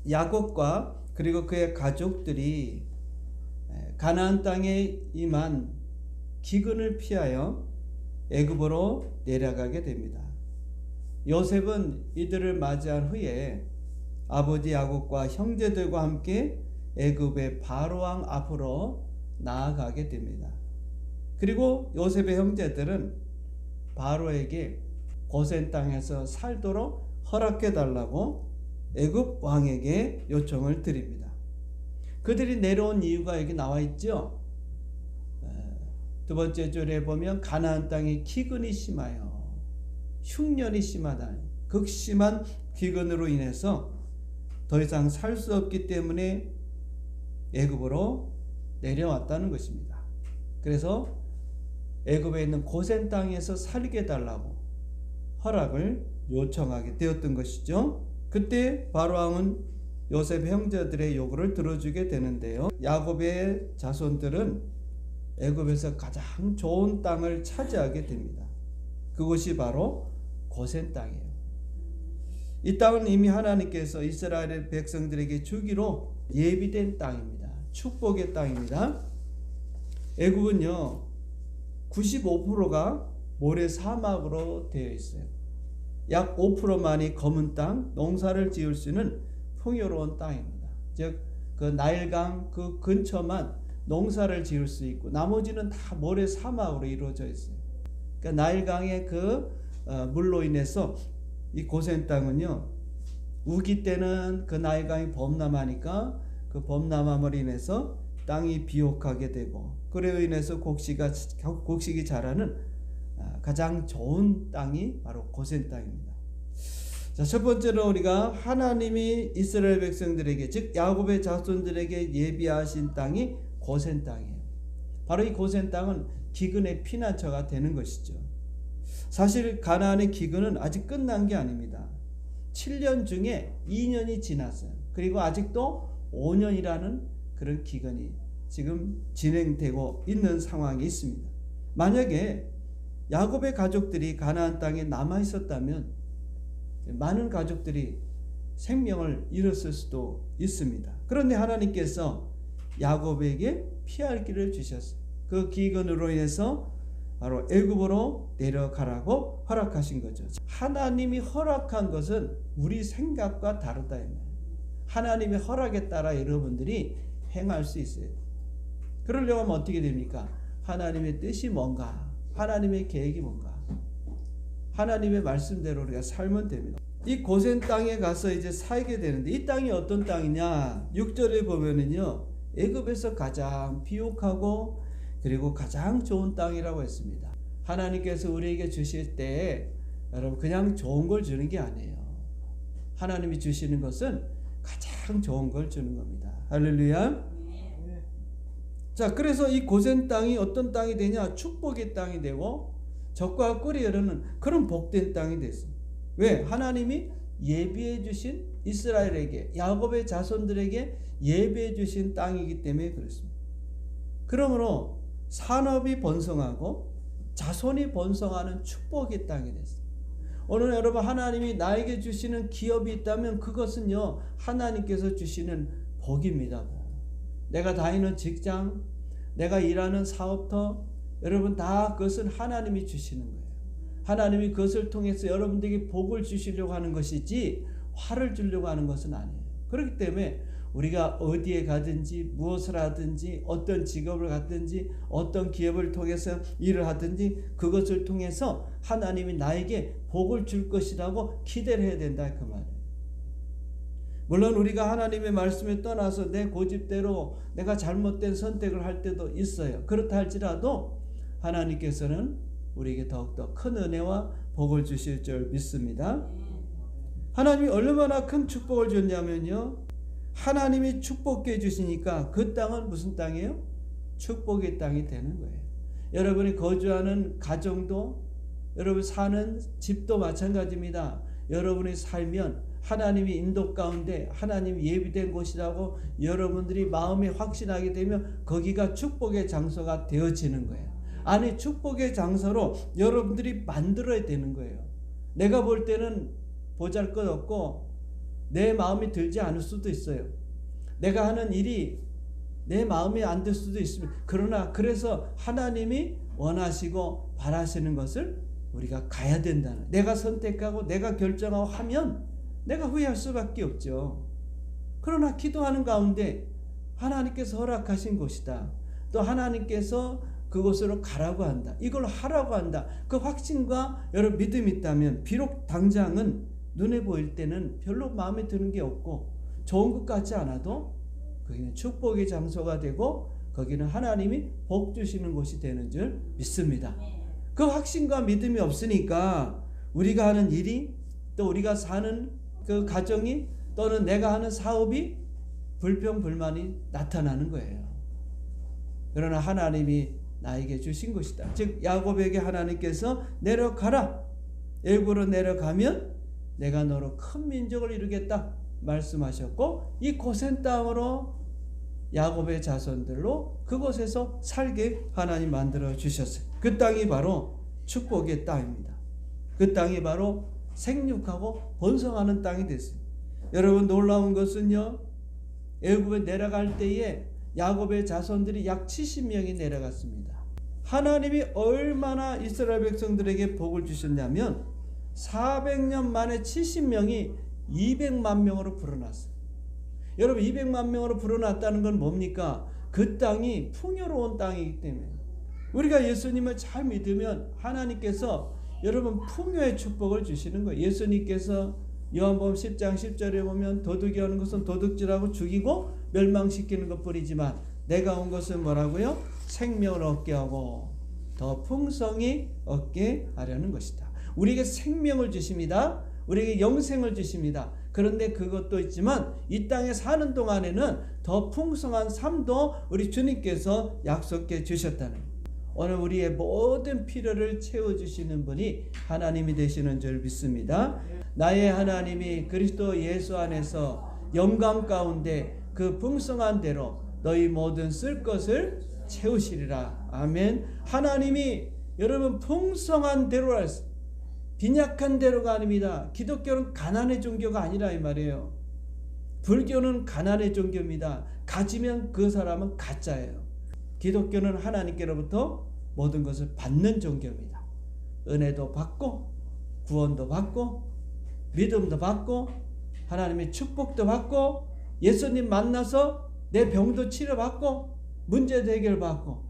야곱과 그리고 그의 가족들이 가나안 땅에 임한 기근을 피하여 애굽으로 내려가게 됩니다. 요셉은 이들을 맞이한 후에 아버지 야곱과 형제들과 함께 애굽의 바로왕 앞으로 나아가게 됩니다. 그리고 요셉의 형제들은 바로에게 고센 땅에서 살도록 허락해 달라고 애굽 왕에게 요청을 드립니다. 그들이 내려온 이유가 여기 나와 있죠. 두 번째 줄에 보면 가나안 땅에 기근이 심하여 흉년이 심하다. 극심한 기근으로 인해서 더 이상 살 수 없기 때문에 애굽으로 내려왔다는 것입니다. 그래서 애굽에 있는 고센 땅에서 살게 해달라고 허락을 요청하게 되었던 것이죠. 그때 바로왕은 요셉 형제들의 요구를 들어주게 되는데요. 야곱의 자손들은 애굽에서 가장 좋은 땅을 차지하게 됩니다. 그곳이 바로 고센 땅이에요. 이 땅은 이미 하나님께서 이스라엘 백성들에게 주기로 예비된 땅입니다. 축복의 땅입니다. 애굽은요 95%가 모래 사막으로 되어 있어요. 약 5%만이 검은 땅, 농사를 지을 수 있는 풍요로운 땅입니다. 즉 그 나일강 그 근처만 농사를 지을 수 있고 나머지는 다 모래 사막으로 이루어져 있어요. 그러니까 나일강의 그 물로 인해서 이 고센 땅은요 우기 때는 그 나일강이 범람하니까 그 범람함으로 인해서 땅이 비옥하게 되고 그로 인해서 곡식이 자라는 가장 좋은 땅이 바로 고센 땅입니다. 자, 첫 번째로 우리가 하나님이 이스라엘 백성들에게 즉 야곱의 자손들에게 예비하신 땅이 고센 땅이에요. 바로 이 고센 땅은 기근의 피난처가 되는 것이죠. 사실 가나안의 기근은 아직 끝난 게 아닙니다. 7년 중에 2년이 지났어요. 그리고 아직도 5년이라는 그런 기근이 지금 진행되고 있는 상황이 있습니다. 만약에 야곱의 가족들이 가나안 땅에 남아 있었다면 많은 가족들이 생명을 잃었을 수도 있습니다. 그런데 하나님께서 야곱에게 피할 길을 주셨어요. 그 기근으로 인해서 바로 애굽으로 내려가라고 허락하신 거죠. 하나님이 허락한 것은 우리 생각과 다르다. 하나님의 허락에 따라 여러분들이 행할 수 있어요. 그러려고 하면 어떻게 됩니까? 하나님의 뜻이 뭔가, 하나님의 계획이 뭔가, 하나님의 말씀대로 우리가 살면 됩니다. 이 고센 땅에 가서 이제 살게 되는데 이 땅이 어떤 땅이냐? 6절에 보면은요 애굽에서 가장 비옥하고 그리고 가장 좋은 땅이라고 했습니다. 하나님께서 우리에게 주실 때 여러분 그냥 좋은 걸 주는 게 아니에요. 하나님이 주시는 것은 가장 좋은 걸 주는 겁니다. 할렐루야. 자, 그래서 이 고센 땅이 어떤 땅이 되냐? 축복의 땅이 되고 적과 꿀이 흐르는 그런 복된 땅이 됐습니다. 왜? 하나님이 예비해 주신 이스라엘에게 야곱의 자손들에게 예비해 주신 땅이기 때문에 그렇습니다. 그러므로 산업이 번성하고 자손이 번성하는 축복의 땅이 됐습니다. 오늘 여러분 하나님이 나에게 주시는 기업이 있다면 그것은요 하나님께서 주시는 복입니다. 내가 다니는 직장, 내가 일하는 사업터, 여러분 다 그것은 하나님이 주시는 거예요. 하나님이 그것을 통해서 여러분들에게 복을 주시려고 하는 것이지 화를 주려고 하는 것은 아니에요. 그렇기 때문에 우리가 어디에 가든지 무엇을 하든지 어떤 직업을 갖든지 어떤 기업을 통해서 일을 하든지 그것을 통해서 하나님이 나에게 복을 줄 것이라고 기대를 해야 된다 그 말이에요. 물론 우리가 하나님의 말씀에 떠나서 내 고집대로 내가 잘못된 선택을 할 때도 있어요. 그렇다 할지라도 하나님께서는 우리에게 더욱더 큰 은혜와 복을 주실 줄 믿습니다. 하나님이 얼마나 큰 축복을 줬냐면요. 하나님이 축복해 주시니까 그 땅은 무슨 땅이에요? 축복의 땅이 되는 거예요. 여러분이 거주하는 가정도 여러분 사는 집도 마찬가지입니다. 여러분이 살면 하나님이 인도 가운데 하나님이 예비된 곳이라고 여러분들이 마음에 확신하게 되면 거기가 축복의 장소가 되어지는 거예요. 아니 축복의 장소로 여러분들이 만들어야 되는 거예요. 내가 볼 때는 보잘것없고 내 마음이 들지 않을 수도 있어요. 내가 하는 일이 내 마음에 안 들 수도 있습니다. 그러나 그래서 하나님이 원하시고 바라시는 것을 우리가 가야 된다는, 내가 선택하고 내가 결정하고 하면 내가 후회할 수밖에 없죠. 그러나 기도하는 가운데 하나님께서 허락하신 곳이다, 또 하나님께서 그곳으로 가라고 한다, 이걸 하라고 한다, 그 확신과 여러 믿음이 있다면 비록 당장은 눈에 보일 때는 별로 마음에 드는 게 없고 좋은 것 같지 않아도 거기는 축복의 장소가 되고 거기는 하나님이 복 주시는 곳이 되는 줄 믿습니다. 그 확신과 믿음이 없으니까 우리가 하는 일이, 또 우리가 사는 그 가정이, 또는 내가 하는 사업이 불평불만이 나타나는 거예요. 그러나 하나님이 나에게 주신 것이다. 즉 야곱에게 하나님께서 내려가라, 애굽으로 내려가면 내가 너로 큰 민족을 이루겠다 말씀하셨고, 이 고센 땅으로 야곱의 자손들로 그곳에서 살게 하나님 만들어 주셨어요. 그 땅이 바로 축복의 땅입니다. 그 땅이 바로 생육하고 번성하는 땅이 됐어요. 여러분, 놀라운 것은요, 애굽에 내려갈 때에 야곱의 자손들이 약 70명이 내려갔습니다. 하나님이 얼마나 이스라엘 백성들에게 복을 주셨냐면 400년 만에 70명이 200만 명으로 불어났어요. 여러분, 200만 명으로 불어났다는 건 뭡니까? 그 땅이 풍요로운 땅이기 때문에. 우리가 예수님을 잘 믿으면 하나님께서 여러분 풍요의 축복을 주시는 거예요. 예수님께서 요한복음 10장 10절에 보면 도둑이 오는 것은 도둑질하고 죽이고 멸망시키는 것뿐이지만 내가 온 것은 뭐라고요? 생명을 얻게 하고 더 풍성히 얻게 하려는 것이다. 우리에게 생명을 주십니다. 우리에게 영생을 주십니다. 그런데 그것도 있지만 이 땅에 사는 동안에는 더 풍성한 삶도 우리 주님께서 약속해 주셨다는 거예요. 오늘 우리의 모든 필요를 채워주시는 분이 하나님이 되시는 줄 믿습니다. 나의 하나님이 그리스도 예수 안에서 영광 가운데 그 풍성한 대로 너희 모든 쓸 것을 채우시리라. 아멘. 하나님이 여러분 풍성한 대로라 했어요. 빈약한 대로가 아닙니다. 기독교는 가난의 종교가 아니라 이 말이에요. 불교는 가난의 종교입니다. 가지면 그 사람은 가짜예요. 기독교는 하나님께로부터 모든 것을 받는 종교입니다. 은혜도 받고 구원도 받고 믿음도 받고 하나님의 축복도 받고 예수님 만나서 내 병도 치료받고 문제도 해결받고,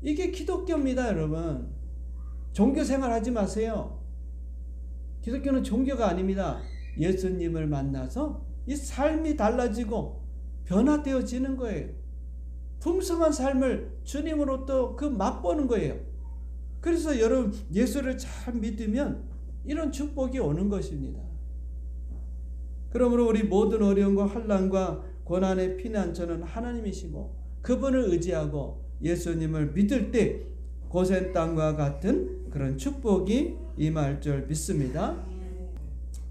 이게 기독교입니다. 여러분, 종교생활 하지 마세요. 기독교는 종교가 아닙니다. 예수님을 만나서 이 삶이 달라지고 변화되어지는 거예요. 풍성한 삶을 주님으로부터 그 맛보는 거예요. 그래서 여러분 예수를 잘 믿으면 이런 축복이 오는 것입니다. 그러므로 우리 모든 어려움과 환난과 고난의 피난처는 하나님이시고 그분을 의지하고 예수님을 믿을 때 고센 땅과 같은 그런 축복이 임할 줄 믿습니다.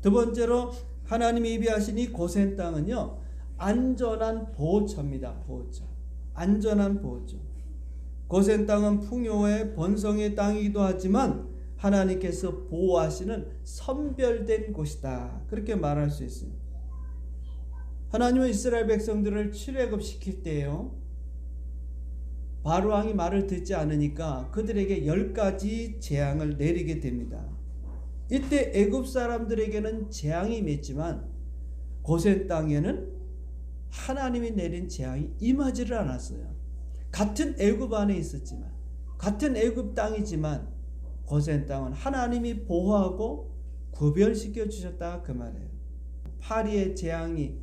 두 번째로 하나님이 예비하신 이 고센 땅은요, 안전한 보호처입니다. 보호처. 안전한 보호처. 고센 땅은 풍요의 번성의 땅이기도 하지만 하나님께서 보호하시는 선별된 곳이다. 그렇게 말할 수 있어요. 하나님은 이스라엘 백성들을 출애굽시킬 때요, 바로 왕이 말을 듣지 않으니까 그들에게 10가지 재앙을 내리게 됩니다. 이때 애굽 사람들에게는 재앙이 맺지만 고센 땅에는 하나님이 내린 재앙이 임하지를 않았어요. 같은 애굽 안에 있었지만, 같은 애굽 땅이지만 고센 땅은 하나님이 보호하고 구별시켜 주셨다 그 말이에요. 파리의 재앙이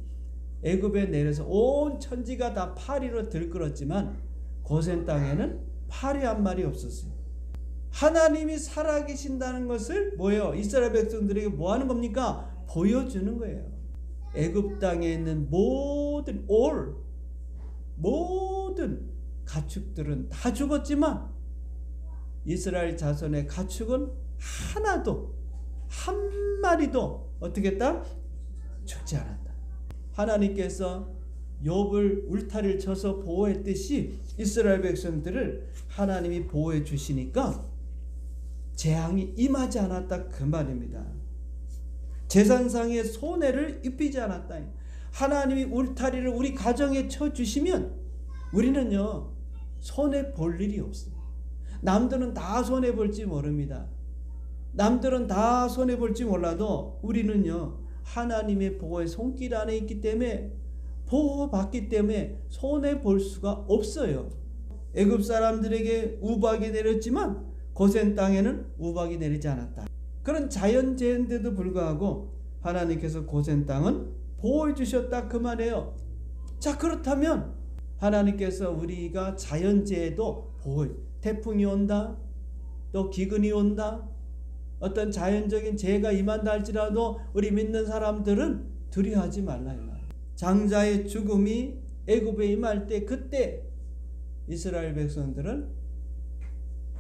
애굽에 내려서 온 천지가 다 파리로 들끓었지만 고센 땅에는 파리 한 마리 없었어요. 하나님이 살아계신다는 것을 뭐예요? 이스라엘 백성들에게 뭐 하는 겁니까? 보여주는 거예요. 애굽 땅에 있는 모든 가축들은 다 죽었지만 이스라엘 자손의 가축은 하나도, 한 마리도 어떻게 했다? 죽지 않았다. 하나님께서 욥을 울타리를 쳐서 보호했듯이 이스라엘 백성들을 하나님이 보호해 주시니까 재앙이 임하지 않았다 그 말입니다. 재산상의 손해를 입히지 않았다. 하나님이 울타리를 우리 가정에 쳐주시면 우리는요 손해 볼 일이 없어요. 남들은 다 손해 볼지 모릅니다. 남들은 다 손해 볼지 몰라도 우리는요 하나님의 보호의 손길 안에 있기 때문에, 보호받기 때문에 손해 볼 수가 없어요. 애굽 사람들에게 우박이 내렸지만 고센 땅에는 우박이 내리지 않았다. 그런 자연재해인데도 불구하고 하나님께서 고센 땅은 보호해 주셨다 그 말이에요. 자, 그렇다면 하나님께서 우리가 자연재해도 보호해, 태풍이 온다, 또 기근이 온다, 어떤 자연적인 재해가 임한다 할지라도 우리 믿는 사람들은 두려워하지 말라 이 말이에요. 장자의 죽음이 애굽에 임할 때, 그때 이스라엘 백성들은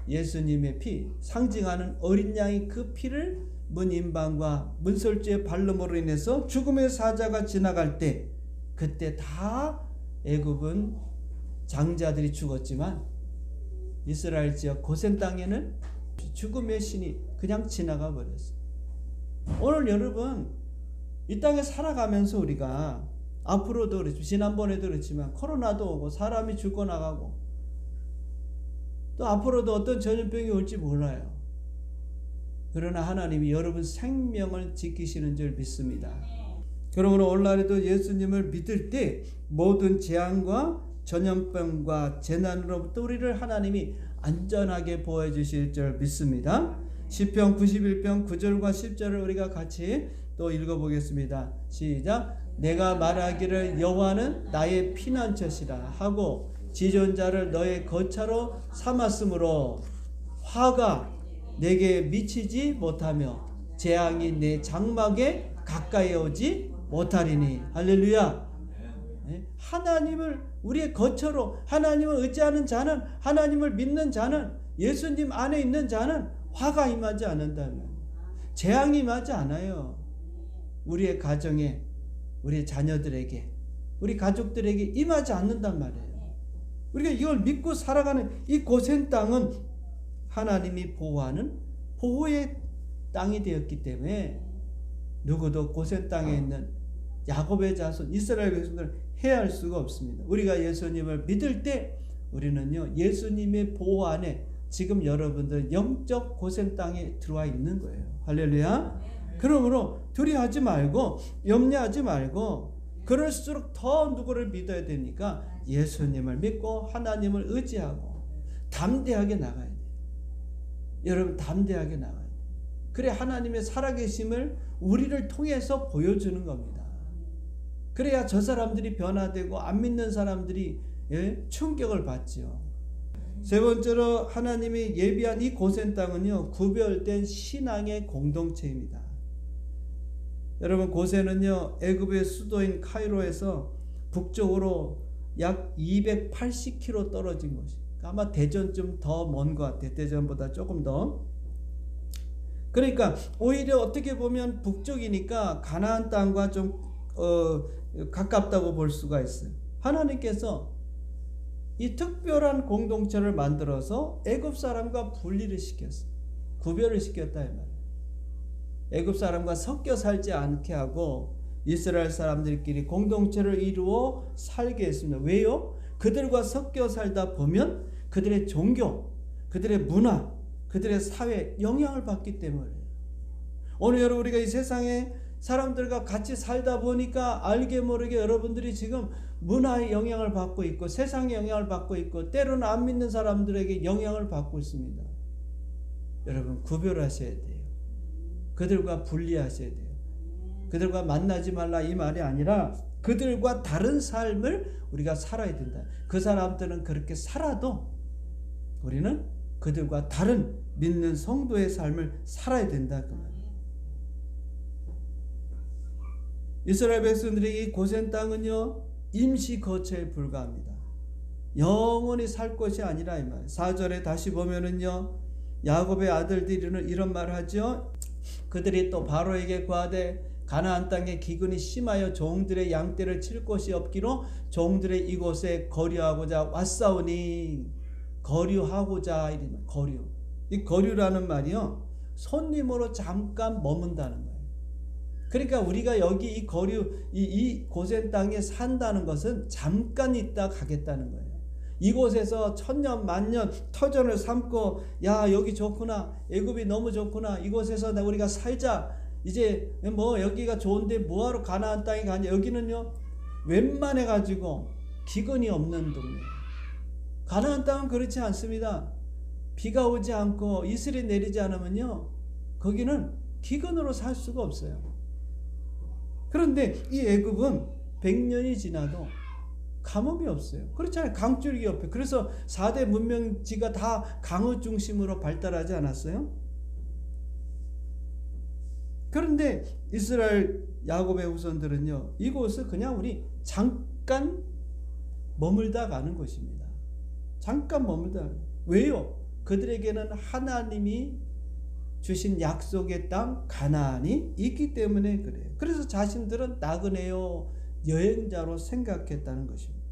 예수님의 피, 상징하는 어린 양의 그 피를 문인방과 문설주의 발름으로 인해서 죽음의 사자가 지나갈 때, 그때 다 애굽은 장자들이 죽었지만 이스라엘 지역 고센 땅에는 죽음의 신이 그냥 지나가 버렸어요. 오늘 여러분 이 땅에 살아가면서 우리가 앞으로도 그렇지, 지난번에도 그렇지만 코로나도 오고 사람이 죽어나가고 또 앞으로도 어떤 전염병이 올지 몰라요. 그러나 하나님이 여러분 생명을 지키시는 줄 믿습니다. 그러므로 오늘날에도 예수님을 믿을 때 모든 재앙과 전염병과 재난으로부터 우리를 하나님이 안전하게 보호해 주실 줄 믿습니다. 시편 91편 9절과 10절을 우리가 같이 또 읽어보겠습니다. 시작. 내가 말하기를 여호와는 나의 피난처시라 하고 지존자를 너의 거처로 삼았으므로 화가 내게 미치지 못하며 재앙이 내 장막에 가까이 오지 못하리니. 할렐루야. 하나님을 우리의 거처로, 하나님을 의지하는 자는, 하나님을 믿는 자는, 예수님 안에 있는 자는 화가 임하지 않는다면, 재앙이 임하지 않아요. 우리의 가정에, 우리의 자녀들에게, 우리 가족들에게 임하지 않는단 말이에요. 우리가 이걸 믿고 살아가는 이 고센 땅은 하나님이 보호하는 보호의 땅이 되었기 때문에 누구도 고센 땅에 있는 야곱의 자손 이스라엘 백성들을 해할 수가 없습니다. 우리가 예수님을 믿을 때 우리는요 예수님의 보호 안에 지금 여러분들 영적 고센 땅에 들어와 있는 거예요. 할렐루야. 그러므로 두려워하지 말고 염려하지 말고, 그럴수록 더 누구를 믿어야 되니까 예수님을 믿고 하나님을 의지하고 담대하게 나가야 돼요. 여러분 담대하게 나가야 돼요. 그래 하나님의 살아계심을 우리를 통해서 보여주는 겁니다. 그래야 저 사람들이 변화되고 안 믿는 사람들이 충격을 받죠. 세 번째로 하나님이 예비한 이 고센 땅은요 구별된 신앙의 공동체입니다. 여러분 고센은요 애굽의 수도인 카이로에서 북쪽으로 약 280km 떨어진 곳이, 아마 대전 좀 더 먼 것 같아요. 대전보다 조금 더. 그러니까 오히려 어떻게 보면 북쪽이니까 가나안 땅과 좀 가깝다고 볼 수가 있어요. 하나님께서 이 특별한 공동체를 만들어서 애굽 사람과 분리를 시켰어요. 구별을 시켰다 이 말이에요. 애굽 사람과 섞여 살지 않게 하고 이스라엘 사람들끼리 공동체를 이루어 살게 했습니다. 왜요? 그들과 섞여 살다 보면 그들의 종교, 그들의 문화, 그들의 사회에 영향을 받기 때문에. 오늘 여러분 우리가 이 세상에 사람들과 같이 살다 보니까 알게 모르게 여러분들이 지금 문화의 영향을 받고 있고 세상의 영향을 받고 있고 때로는 안 믿는 사람들에게 영향을 받고 있습니다. 여러분 구별하셔야 돼요. 그들과 분리하셔야 돼요. 그들과 만나지 말라 이 말이 아니라 그들과 다른 삶을 우리가 살아야 된다. 그 사람들은 그렇게 살아도 우리는 그들과 다른 믿는 성도의 삶을 살아야 된다 그 말이에요. 이스라엘 백성들에게 이 고센 땅은요 임시 거처에 불과합니다. 영원히 살 곳이 아니라 이 말. 4절에 다시 보면은요 야곱의 아들들이는 이런 말을 하죠. 그들이 또 바로에게 구하되 가나안 땅에 기근이 심하여 종들의 양떼를 칠 곳이 없기로 종들의 이곳에 거류하고자 왔사오니. 거류하고자 이런 이 거류라는 말이요 손님으로 잠깐 머문다는 거예요. 그러니까 우리가 여기 이 거류 이 고센 땅에 산다는 것은 잠깐 있다 가겠다는 거예요. 이곳에서 천년 만년 터전을 삼고 야 여기 좋구나, 애굽이 너무 좋구나, 이곳에서 우리가 살자, 이제 뭐 여기가 좋은데 뭐하러 가나안 땅에 가냐. 여기는요 웬만해 가지고 기근이 없는 동네. 가나안 땅은 그렇지 않습니다. 비가 오지 않고 이슬이 내리지 않으면요 거기는 기근으로 살 수가 없어요. 그런데 이 애굽은 100년이 지나도 가뭄이 없어요. 그렇잖아요. 강줄기 옆에. 그래서 4대 문명지가 다 강을 중심으로 발달하지 않았어요? 그런데 이스라엘 야곱의 후손들은요 이곳을 그냥 우리 잠깐 머물다 가는 것입니다. 잠깐 머물다 가는. 왜요? 그들에게는 하나님이 주신 약속의 땅 가나안이 있기 때문에 그래요. 그래서 자신들은 나그네요 여행자로 생각했다는 것입니다.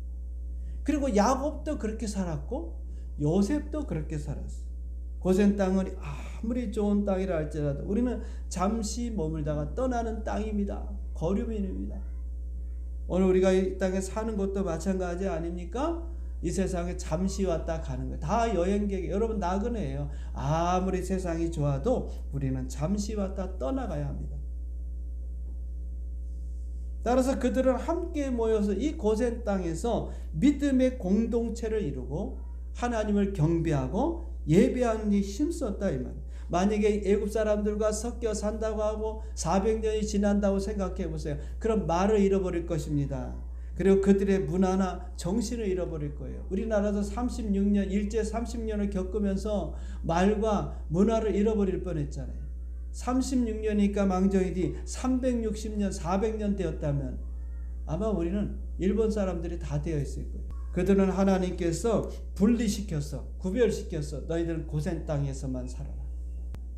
그리고 야곱도 그렇게 살았고 요셉도 그렇게 살았어요. 고센 땅은 아무리 좋은 땅이라 할지라도 우리는 잠시 머물다가 떠나는 땅입니다. 거류민입니다. 오늘 우리가 이 땅에 사는 것도 마찬가지 아닙니까? 이 세상에 잠시 왔다 가는 거예요. 다 여행객이에요. 여러분 나그네예요. 아무리 세상이 좋아도 우리는 잠시 왔다 떠나가야 합니다. 따라서 그들은 함께 모여서 이 고센 땅에서 믿음의 공동체를 이루고 하나님을 경배하고 예배하는 데 힘썼다 이 말이에요. 만약에 애굽 사람들과 섞여 산다고 하고 400년이 지난다고 생각해 보세요. 그럼 말을 잃어버릴 것입니다. 그리고 그들의 문화나 정신을 잃어버릴 거예요. 우리나라도 36년 일제 30년을 겪으면서 말과 문화를 잃어버릴 뻔했잖아요. 36년이니까 망정이지 360년 400년 되었다면 아마 우리는 일본 사람들이 다 되어 있을 거예요. 그들은 하나님께서 분리시켜서 구별시켜서 너희들은 고센 땅에서만 살아라.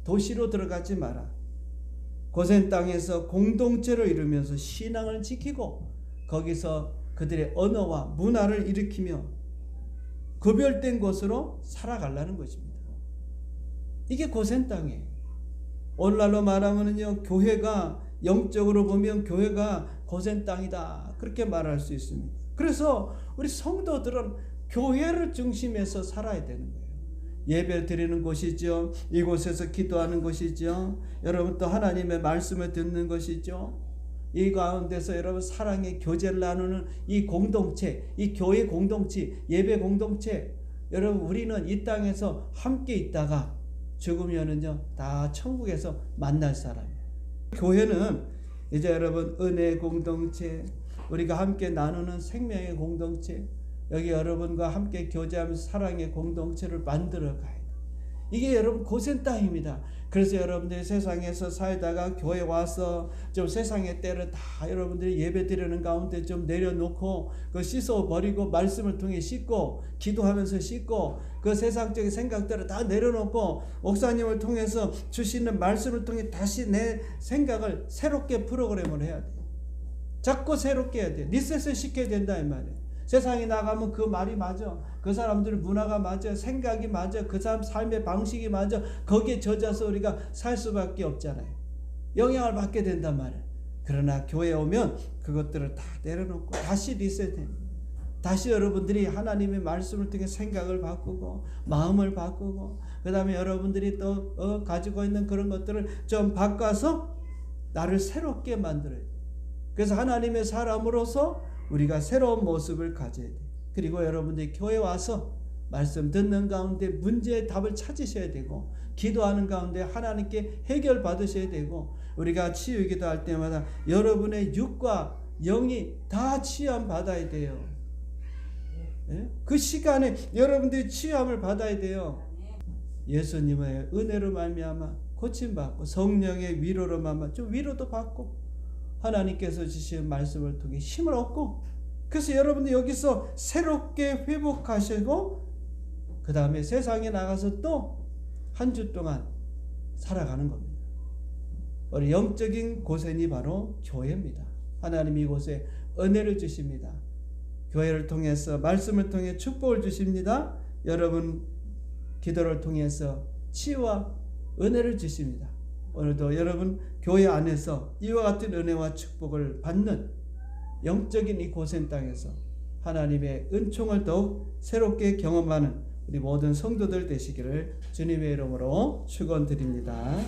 도시로 들어가지 마라. 고센 땅에서 공동체를 이루면서 신앙을 지키고 거기서 그들의 언어와 문화를 일으키며 구별된 곳으로 살아가려는 것입니다. 이게 고센 땅이에요. 오늘날로 말하면요 교회가 영적으로 보면 교회가 고센 땅이다 그렇게 말할 수 있습니다. 그래서 우리 성도들은 교회를 중심해서 살아야 되는 거예요. 예배 드리는 곳이죠. 이곳에서 기도하는 곳이죠. 여러분 또 하나님의 말씀을 듣는 것이죠. 이 가운데서 여러분 사랑의 교제를 나누는 이 공동체, 이 교회 공동체, 예배 공동체, 여러분 우리는 이 땅에서 함께 있다가 죽으면은요 다 천국에서 만날 사람이에요. 교회는 이제 여러분 은혜의 공동체, 우리가 함께 나누는 생명의 공동체, 여기 여러분과 함께 교제하면서 사랑의 공동체를 만들어 가야 돼요. 이게 여러분 고센 땅입니다. 그래서 여러분들이 세상에서 살다가 교회 와서 좀 세상의 때를 다 여러분들이 예배 드리는 가운데 좀 내려놓고 그 씻어버리고 말씀을 통해 씻고 기도하면서 씻고 그 세상적인 생각들을 다 내려놓고 목사님을 통해서 주시는 말씀을 통해 다시 내 생각을 새롭게 프로그램을 해야 돼요. 자꾸 새롭게 해야 돼요. 리셋을 시켜야 된다 이 말이에요. 세상에 나가면 그 말이 맞아. 그 사람들 문화가 맞아. 생각이 맞아. 그 사람 삶의 방식이 맞아. 거기에 젖어서 우리가 살 수밖에 없잖아요. 영향을 받게 된단 말이에요. 그러나 교회에 오면 그것들을 다 내려놓고 다시 리셋해. 다시 여러분들이 하나님의 말씀을 통해 생각을 바꾸고 마음을 바꾸고 그 다음에 여러분들이 또 가지고 있는 그런 것들을 좀 바꿔서 나를 새롭게 만들어야 돼요. 그래서 하나님의 사람으로서 우리가 새로운 모습을 가져야 돼요. 그리고 여러분들이 교회 와서 말씀 듣는 가운데 문제의 답을 찾으셔야 되고 기도하는 가운데 하나님께 해결 받으셔야 되고 우리가 치유기도 할 때마다 여러분의 육과 영이 다 치유함 받아야 돼요. 예? 그 시간에 여러분들이 치유함을 받아야 돼요. 예수님의 은혜로 말미암아 고침받고 성령의 위로로 말미암아 좀 위로도 받고 하나님께서 주신 말씀을 통해 힘을 얻고 그래서 여러분들 여기서 새롭게 회복하시고 그 다음에 세상에 나가서 또 한 주 동안 살아가는 겁니다. 우리 영적인 고센이 바로 교회입니다. 하나님이 이곳에 은혜를 주십니다. 교회를 통해서 말씀을 통해 축복을 주십니다. 여러분 기도를 통해서 치유와 은혜를 주십니다. 오늘도 여러분 교회 안에서 이와 같은 은혜와 축복을 받는 영적인 이 고센 땅에서 하나님의 은총을 더욱 새롭게 경험하는 우리 모든 성도들 되시기를 주님의 이름으로 축원드립니다.